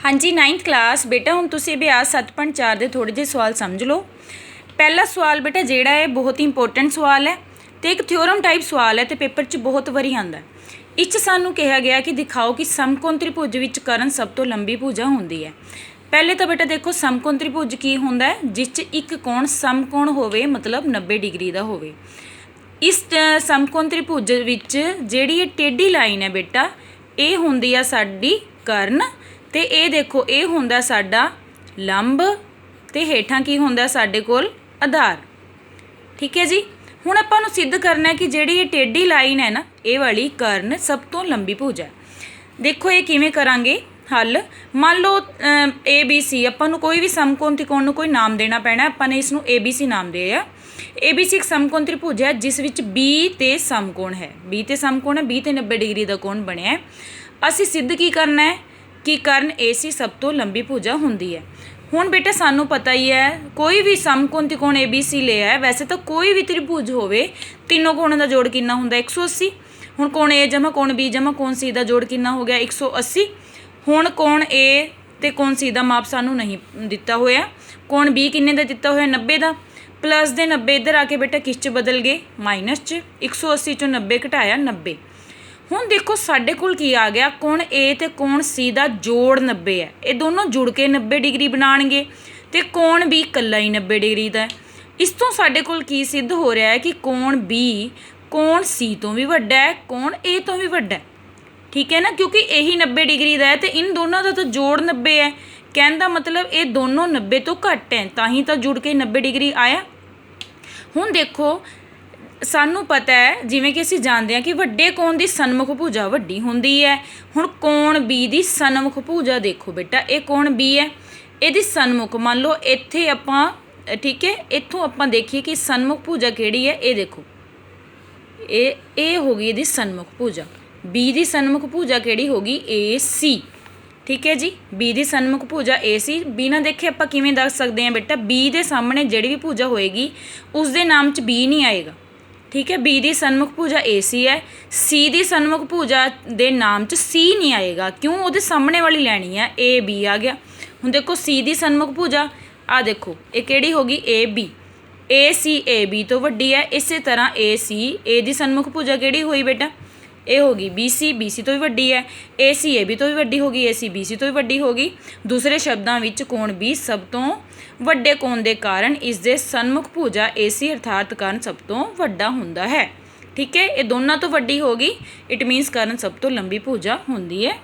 हाँ जी 9th class बेटा हुण तुसीं अभ्यास 7.4 दे थोड़े जे सवाल समझ लो। पहला सवाल बेटा जिहड़ा है बहुत ही इंपोर्टेंट सवाल है तो एक थ्योरम टाइप सवाल है तो पेपर 'च बहुत वारी आंदा है। इस सानू कहा गया कि दिखाओ कि समकोण त्रिभुज विच कर्ण सब तो लंबी भुजा होंदी है। पहले तो बेटा देखो समकोण त्रिभुज की होंदा है जिस च एक कोण समकोण होवे मतलब 90 डिग्री का होवे। इस समकोण त्रिभुज विच जिहड़ी ये टेढ़ी लाइन है बेटा ये होंदी आ साडी कर्ण ते ये देखो ये होंदा साडा लंब ते हेठां की होंदा साडे कोल आधार। ठीक है जी। हुण आपां नूं सिद्ध करना है कि जिहड़ी ये टेढ़ी लाइन है ना ये वाली कर्ण सब तो लंबी भुज है। देखो ये किवें करांगे हल। मान लो ए बी सी आपां नूं कोई भी समकोण त्रिकोण नूं कोई नाम देना पैना। आपां ने इसनूं ए बी सी नाम दिया। ए बी सी एक समकोण त्रिभुज है जिस विच बी ते समकोण है। बी ते समकोण है, बी ते 90 डिग्री का कोण बनिया है। असीं सिद्ध की करना है कि कर्ण ए सी सब तो लंबी भुजा होंदी है। हुण बेटा सानू पता ही है कोई भी समकोण त्रिकोण ए बी सी लिया है वैसे तो कोई भी त्रिभुज होवे तीनों कोणों का जोड़ कितना होंदा 180। हुण कोण ए जमा कोण बी जमा कोण सी का जोड़ कितना हो गया 180। हुण कोण ए ते कोण सी का माप सानू नहीं दिता होया। कोण बी किन्ने दा दिता होया 90 का। प्लस दे 90 इधर आके बेटा किस च बदल गए माइनस च। 180 चों 90 घटाया 90। हुण देखो साडे कोल की आ गया कोण ए ते कोण सी का जोड़ 90 है। ये दोनों जुड़ के 90 डिग्री बनाणगे ते कोण बी कल्ला ही 90 डिग्री का है। इस तो साडे कोल की सिद्ध हो रहा है कि कोण बी कोण सी तो भी वड्डा है कोण ए तो भी वड्डा है। ठीक है ना, क्योंकि यही 90 डिग्री का है तो इन दोनों का तो जोड़ 90 है। कहने का मतलब ये दोनों 90 तो घट है ताही तो जुड़ के 90 डिग्री आया। हुण देखो सानू पता है जिवें कि असीं जानते हैं कि वड्डे कोण की सन्मुख भुजा वड्डी होंदी है। हुण कोण बी की सन्मुख भुजा देखो बेटा ये कोण बी है ये सन्मुख मान लो इत्थे आपां ठीक है इत्थों आपां देखिए कि सन्मुख भुजा किहड़ी है। ये देखो ये हो गई इहदी सन्मुख भुजा। बी की सन्मुख भुजा किहड़ी होगी ए सी। ठीक है जी, बी की सन्मुख भुजा ए सी। बिना देखे आपां किवें दस सकते हैं बेटा बी के सामने जिहड़ी भी भुजा होएगी उसके नाम च बी नहीं आएगा। ठीक है, बी की सन्मुख भुजा ए सी है। सी की सन्मुख भुजा के नाम च सी नहीं आएगा क्यों वो सामने वाली लैनी है ए बी आ गया। हुण देखो सी की सन्मुख भुजा आ देखो ये किहड़ी होगी A B. A C A B तो वड्डी है। इस तरह ए सी ए की सन्मुख भुजा किहड़ी हुई बेटा ये होगी बी सी तो भी वड्डी है। ए सी ए बी तो भी वड्डी होगी ए सी बी सी तो भी वड्डी होगी। दूसरे शब्दों में कोण बी सब तो वड्डे कोण के कारण इसके सन्मुख भुजा ए सी अर्थात कर्ण सब तो वड्डा हुंदा है। ठीक है, ये दोनों तो वड्डी होगी इट मीनस कर्ण सब तो लंबी भुजा हुंदी है।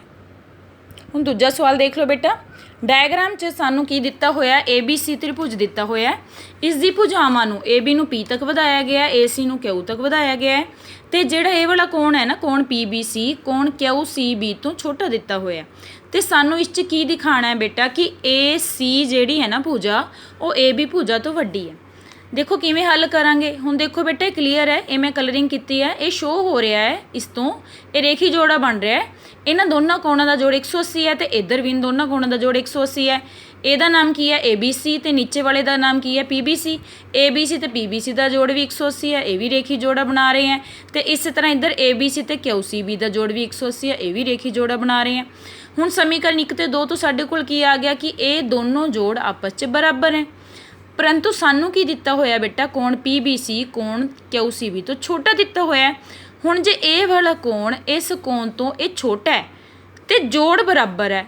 हुण दूजा सवाल देख लो बेटा। डायग्राम च सानू की दिता होया ए बी सी त्रिभुज दिता होया। इसकी भुजावां नूं ए बी नूं पी तक वधाया गया ए सी नूं क्यू तक वधाया गया है तो जिहड़ा ये वाला कोण है ना कोण पी बी सी कोण क्यू सी बी तो छोटा दिता होया। तो सानू इस च की दिखाना है बेटा कि ए सी जिहड़ी है ना भुजा वो ए बी भुजा तो वड्डी है। देखो किवें हल करांगे। हुण देखो बेटा क्लीयर है ये मैं कलरिंग की है ये शो हो रहा है इस तो ये रेखी जोड़ा बन रहा है। इन्हां दोनों कोणों का जोड़ 180 है तो इधर भी इन दोनों कोणों का जोड़ 180 है। ਇਹਦਾ नाम की है ए बी सी तो नीचे वाले का नाम की है P B C. A B C तो पी बी सी का जोड़ भी 180 है ये भी रेखी जोड़ा बना रहे हैं। तो इस तरह इधर ए बी सी तो क्यू सी बी का जोड़ भी 180 है ये भी रेखी जोड़ा बना रहे हैं। हुण समीकरण 1 ते 2 तो साडे कोल की आ गया कि ये दोनों जोड़ आपस च बराबर हैं। परंतु सानू की दिता होया बेटा कोण पी बी सी कोण क्यू सी बी तो छोटा दिता होया। हुण जे ये वाला कोण इस कोण तो ये छोटा है तो जोड़ बराबर है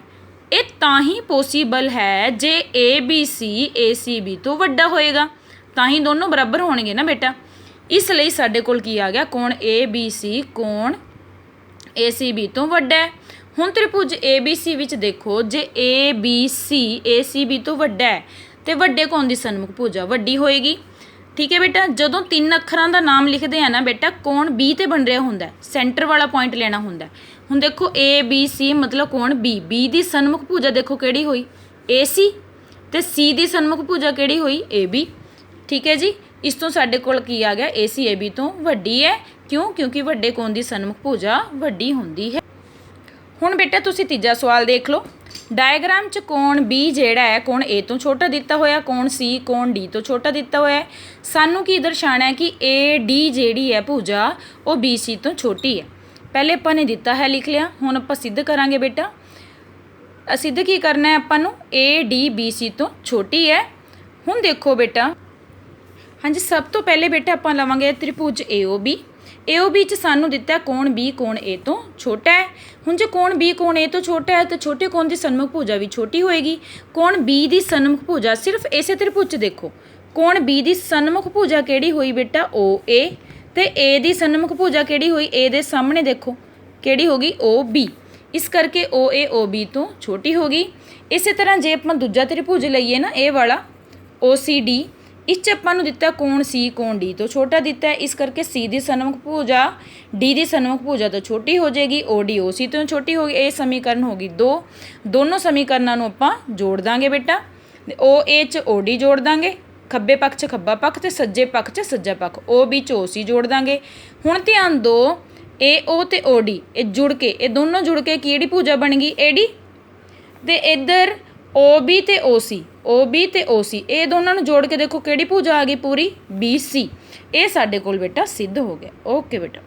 ये ताही पॉसीबल है जे ए बी सी बी तो वड्डा होएगा ताही दोनों बराबर होणगे ना बेटा। इसलिए साडे कोल की आ गया कोण ए बी सी कोण ए सी बी तो वड्डा है। हुण त्रिभुज ए बी सी विच देखो जे ए बी सी बी तो वड्डा है तो वड्डे कोण दी सन्मुख भुजा वड्डी होएगी। ठीक है बेटा, जदों 3 अखरां दा नाम लिखते हैं ना बेटा कोण बी ते बन रहा हुंदा सेंटर वाला पॉइंट लेना हुंदा। हुण देखो ए बी सी मतलब कोण बी बी दी सन्मुख भुजा देखो किहड़ी हुई ए सी ते सी दी सन्मुख भुजा किहड़ी हुई ए बी। ठीक है जी, इस तो साडे कोल की आ गया ए सी ए बी तो वड्डी है क्यों क्योंकि वड्डे कोण दी सन्मुख भुजा वड्डी हुंदी है। हुण बेटा तुसीं तीजा सवाल देख लो। डायग्राम च कोण बी जिहड़ा है कोण ए तो छोटा दिता होया कोण सी कोण डी तो छोटा दिता होया है। सानू की दर्शाना है कि ए डी जिहड़ी है भुजा वो बी सी तो छोटी है। पहले आपां ने दिता है लिख लिया हुण आपां सिद्ध करांगे बेटा। सिद्ध की करना है आपां नूं ए डी बी सी तो छोटी है। हुण देखो बेटा, हाँ जी, सब तो पहले बेटा आपां लवांगे त्रिभुज ए ओ बी च सानू दिता कोण बी कोण ए तो छोटा है। हुण जे कोण बी कोण ए तो छोटा है तो छोटे कोण की सन्मुख भुजा भी छोटी होएगी। कोण बी की सन्मुख भुजा सिर्फ इसे त्रिभुज देखो, कोण बी की सन्मुख भुजा किहड़ी होई बेटा ओ ए, ते ए की सन्मुख भुजा किहड़ी होई ए दे सामने देखो किहड़ी होगी ओ बी, इस करके ओ बी तो छोटी होगी। इस तरह जे आपां दूजा त्रिभुज लईए ना ए वाला ओ सी डी, इस आपां नूं दिता कोण सी कोण डी तो छोटा दिता है, इस करके सी की सन्मुख भुजा डी की सन्मुख भुजा तो छोटी हो जाएगी, ओ डी ओ सी तो छोटी होगी। ये समीकरण होगी दो। दोनों समीकरणों नूं आपां जोड़ दांगे बेटा, ओ ए च ओ डी जोड़ दांगे, खब्बे पक्ष च खब्बा पक्ष ते सज्जे पक्ष च सज्जा पक्ष, ओ बी च ओ सी जोड़ दांगे। हुण ध्यान दो, ए ओ ते ओ डी ये जुड़ के ये दोनों जुड़ के किहड़ी भुजा बन गई ए डी, ते इधर ओ बी ते ओ सी ये दोनों नूं जोड़ के देखो किहड़ी भुजा आ गई पूरी बी सी। ये साडे कोल बेटा सिद्ध हो गया। ओके बेटा।